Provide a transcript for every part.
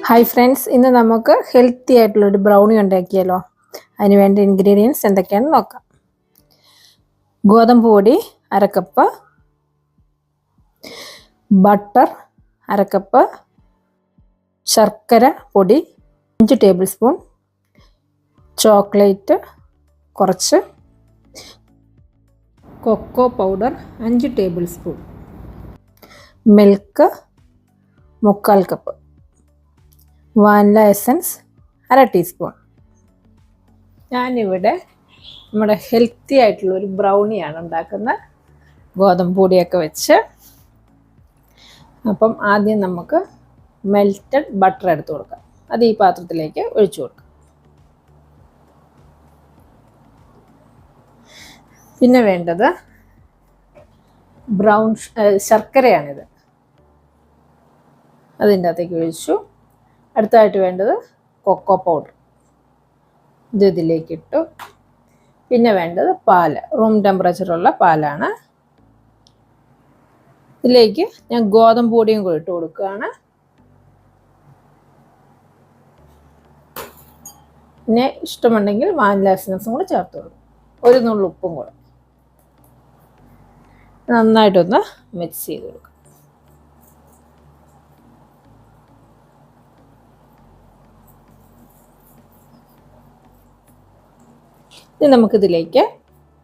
Hi friends, ഇന്ന് നമുക്ക് healthy ആയിട്ടുള്ളൊരു ബ്രൗണി ഉണ്ടാക്കിയാലോ. അതിന് വേണ്ട ഇൻഗ്രീഡിയൻസ് എന്തൊക്കെയാണെന്ന് നോക്കാം. ഗോതമ്പ് പൊടി 1/2 കപ്പ്, ബട്ടർ 1/2 കപ്പ്, ശർക്കര പൊടി 5 ടേബിൾ സ്പൂൺ, ചോക്ലേറ്റ് കുറച്ച്, cocoa powder 5 tablespoon, milk 3/4 cup, vanilla essence 1/2 teaspoon. ഞാനിവിടെ നമ്മുടെ ഹെൽത്തി ആയിട്ടുള്ള ഒരു ബ്രൗണിയാണ് ഉണ്ടാക്കുന്നത്, ഗോതമ്പ് പൊടിയൊക്കെ വെച്ച്. അപ്പം ആദ്യം നമുക്ക് മെൽറ്റഡ് ബട്ടർ എടുത്ത് കൊടുക്കാം. അത് ഈ പാത്രത്തിലേക്ക് ഒഴിച്ചു കൊടുക്കാം. പിന്നെ വേണ്ടത് ബ്രൗൺ ശർക്കരയാണിത്, അതിൻ്റെ അകത്തേക്ക് ഒഴിച്ചു. അടുത്തതായിട്ട് വേണ്ടത് കൊക്കോ പൗഡർ, ഇത് ഇതിലേക്ക് ഇട്ടു. പിന്നെ വേണ്ടത് പാല്, റൂം ടെമ്പറേച്ചറുള്ള പാലാണ്. ഇതിലേക്ക് ഞാൻ ഗോതമ്പ് പൊടിയും കൂടി ഇട്ട് കൊടുക്കുകയാണ്. പിന്നെ ഇഷ്ടമുണ്ടെങ്കിൽ വാനില എസൻസും കൂടി ചേർത്ത് കൊടുക്കും, ഒരു നുള്ളു ഉപ്പും കൂടെ. നന്നായിട്ടൊന്ന് മിക്സ് ചെയ്ത് കൊടുക്കും. ഇനി നമുക്കിതിലേക്ക്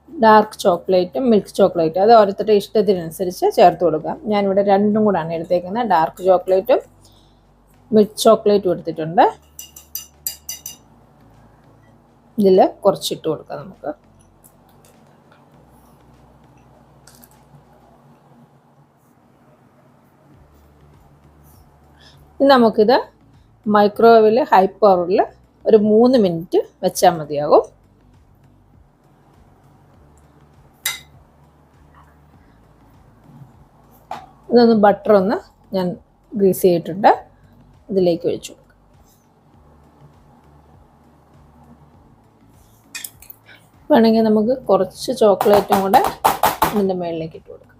ഡാർക്ക് ചോക്ലേറ്റും മിൽക്ക് ചോക്ലേറ്റും അത് ഓരോരുത്തരുടെ ഇഷ്ടത്തിനനുസരിച്ച് ചേർത്ത് കൊടുക്കാം. ഞാനിവിടെ രണ്ടും കൂടാണ് എടുത്തേക്കുന്നത്, ഡാർക്ക് ചോക്ലേറ്റും മിൽക്ക് ചോക്ലേറ്റും എടുത്തിട്ടുണ്ട്. ഇതിൽ കുറച്ചിട്ട് കൊടുക്കാം നമുക്ക്. ഇനി നമുക്കിത് മൈക്രോവേവിൽ ഹൈ പവറിൽ ഒരു 3 മിനിറ്റ് വെച്ചാൽ മതിയാകും. ഇതൊന്ന് ബട്ടർ ഒന്ന് ഞാൻ ഗ്രീസ് ചെയ്തിട്ടുണ്ട്, ഇതിലേക്ക് ഒഴിച്ചു കൊടുക്കാം. വേണമെങ്കിൽ നമുക്ക് കുറച്ച് ചോക്ലേറ്റും കൂടെ ഇതിൻ്റെ മുകളിലേക്ക് ഇട്ട് കൊടുക്കാം.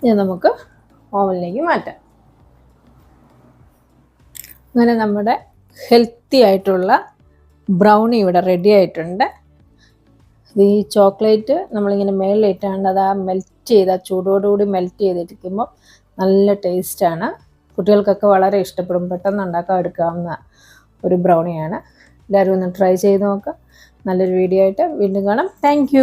ഇനി നമുക്ക് ഓവനിലേക്ക് മാറ്റാം. അങ്ങനെ നമ്മുടെ ഹെൽത്തി ആയിട്ടുള്ള ബ്രൗണി ഇവിടെ റെഡി ആയിട്ടുണ്ട്. ഈ ചോക്ലേറ്റ് നമ്മളിങ്ങനെ മേളിലിട്ടാണ്ട് അത് മെൽറ്റ് ചെയ്ത് ചൂടോടുകൂടി മെൽറ്റ് ചെയ്തിരിക്കുമ്പോൾ നല്ല ടേസ്റ്റാണ്. കുട്ടികൾക്കൊക്കെ വളരെ ഇഷ്ടപ്പെടും. പെട്ടെന്ന് ഉണ്ടാക്കാൻ എടുക്കാവുന്ന ഒരു ബ്രൗണിയാണ്. എല്ലാവരും ഒന്ന് ട്രൈ ചെയ്ത് നോക്കുക. നല്ലൊരു വീഡിയോ ആയിട്ട് വീണ്ടും കാണാം. താങ്ക്